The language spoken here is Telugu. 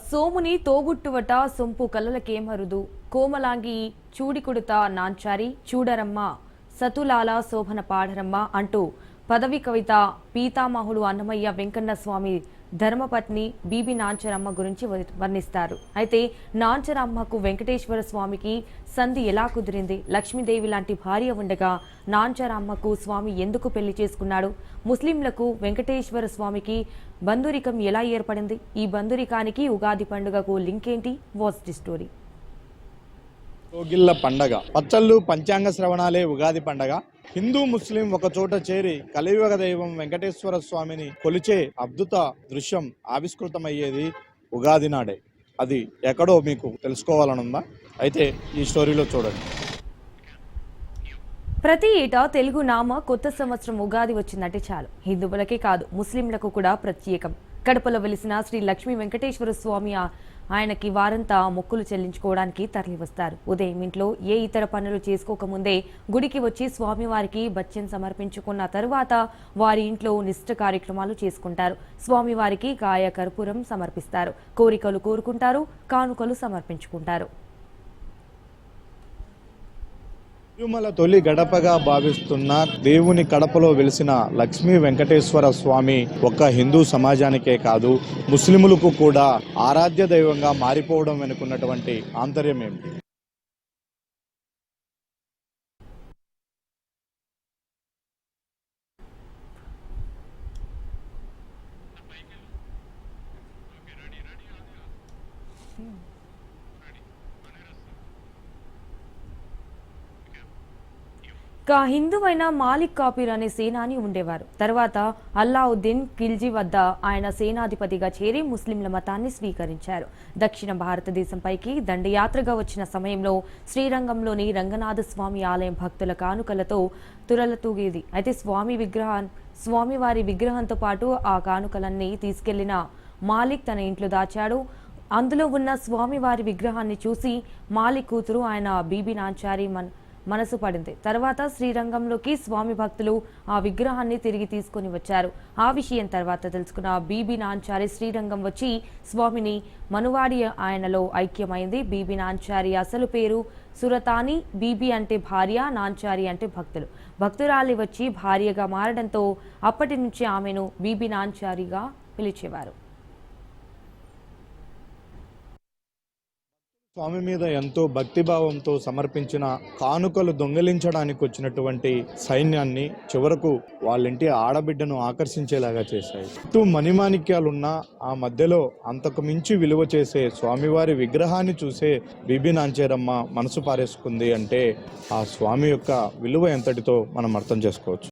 సోముని తోబుట్టువట సొంపు కలలకేమరుదు కోమలాంగి చూడికుడుత నాంచారి చూడరమ్మ సతులాల శోభన పాడరమ్మ అంటూ పదవి కవిత పీతామహుడు అన్నమయ్య వెంకన్న స్వామి ధర్మపత్ని బీబీ నాంచరమ్మ గురించి వర్ణిస్తారు. అయితే నాంచరమ్మకు వెంకటేశ్వర స్వామికి సంధి ఎలా కుదిరింది? లక్ష్మీదేవి లాంటి భార్య ఉండగా నాంచరమ్మకు స్వామి ఎందుకు పెళ్లి చేసుకున్నాడు? ముస్లింలకు వెంకటేశ్వర స్వామికి బంధురికం ఎలా ఏర్పడింది? ఈ బంధురికానికి ఉగాది పండుగకు లింక్ ఏంటి? Watch the story. రోగిళ్ల పండగ, పచ్చళ్ళు పంచాంగ శ్రవణాలే ఉగాది పండగ. హిందూ ముస్లిం ఒక చోట చేరి కలియుగ దైవం వెంకటేశ్వర స్వామిని కొలిచే అద్భుత దృశ్యం ఆవిష్కృతమయ్యేది ఉగాది నాడే. అది ఎక్కడో మీకు తెలుసుకోవాలనుందా? అయితే ఈ స్టోరీలో చూడండి. ప్రతి ఏటా తెలుగు నామ కొత్త సంవత్సరం ఉగాది వచ్చిందంటే చాలు హిందువులకే కాదు ముస్లింలకు కూడా ప్రత్యేకం. కడపలో వెలిసిన శ్రీ లక్ష్మీ వెంకటేశ్వర స్వామి ఆయనకి వారంతా మొక్కులు చెల్లించుకోవడానికి తరలివస్తారు. ఉదయం ఇంట్లో ఏ ఇతర పనులు చేసుకోకముందే గుడికి వచ్చి స్వామివారికి బచ్చం సమర్పించుకున్న తరువాత వారి ఇంట్లో నిష్ఠ కార్యక్రమాలు చేసుకుంటారు. స్వామివారికి కాయ కర్పూరం సమర్పిస్తారు, కోరికలు కోరుకుంటారు, కానుకలు సమర్పించుకుంటారు. తిరుమల తొలి గడపగా భావిస్తున్న దేవుని కడపలో వెలిసిన లక్ష్మీ వెంకటేశ్వర స్వామి ఒక్క హిందూ సమాజానికే కాదు ముస్లిములకు కూడా ఆరాధ్య దైవంగా మారిపోవడం వెనుకున్నటువంటి ఆంతర్యం ఏమిటి? హిందువైన మాలిక్ కాపీర్ అనే సేనాని ఉండేవారు. తర్వాత అల్లావుద్దీన్ ఖిల్జీ వద్ద ఆయన సేనాధిపతిగా చేరి ముస్లింల మతాన్ని స్వీకరించారు. దక్షిణ భారతదేశంపైకి దండయాత్రగా వచ్చిన సమయంలో శ్రీరంగంలోని రంగనాథ స్వామి ఆలయం భక్తుల కానుకలతో తురలతూగేది. అయితే స్వామివారి విగ్రహంతో పాటు ఆ కానుకలన్నీ తీసుకెళ్లిన మాలిక్ తన ఇంట్లో దాచాడు. అందులో ఉన్న స్వామివారి విగ్రహాన్ని చూసి మాలిక్ కూతురు ఆయన బీబీ నాంచారి మనసు పడింది. తర్వాత శ్రీరంగంలోకి స్వామి భక్తులు ఆ విగ్రహాన్ని తిరిగి తీసుకుని వచ్చారు. ఆ విషయం తర్వాత తెలుసుకున్న బీబీ నాంచారి శ్రీరంగం వచ్చి స్వామిని మనువాడి ఆయనలో ఐక్యమైంది. బీబీ నాంచారి అసలు పేరు సురతాని. బీబీ అంటే భార్య, నాంచారి అంటే భక్తులు. భక్తురాలి వచ్చి భార్యగా మారడంతో అప్పటి నుంచి ఆమెను బీబీ నాంచారిగా పిలిచేవారు. స్వామి మీద ఎంతో భక్తిభావంతో సమర్పించిన కానుకలు దొంగిలించడానికి వచ్చినటువంటి సైన్యాన్ని చివరకు వాళ్ళింటి ఆడబిడ్డను ఆకర్షించేలాగా చేశాయి. చుట్టూ మణిమాణిక్యాలున్న ఆ మధ్యలో అంతకు మించి విలువ చేసే స్వామివారి విగ్రహాన్ని చూసే బీబీ నాంచేరమ్మ మనసు పారేసుకుంది అంటే ఆ స్వామి యొక్క విలువ ఎంతటితో మనం అర్థం చేసుకోవచ్చు.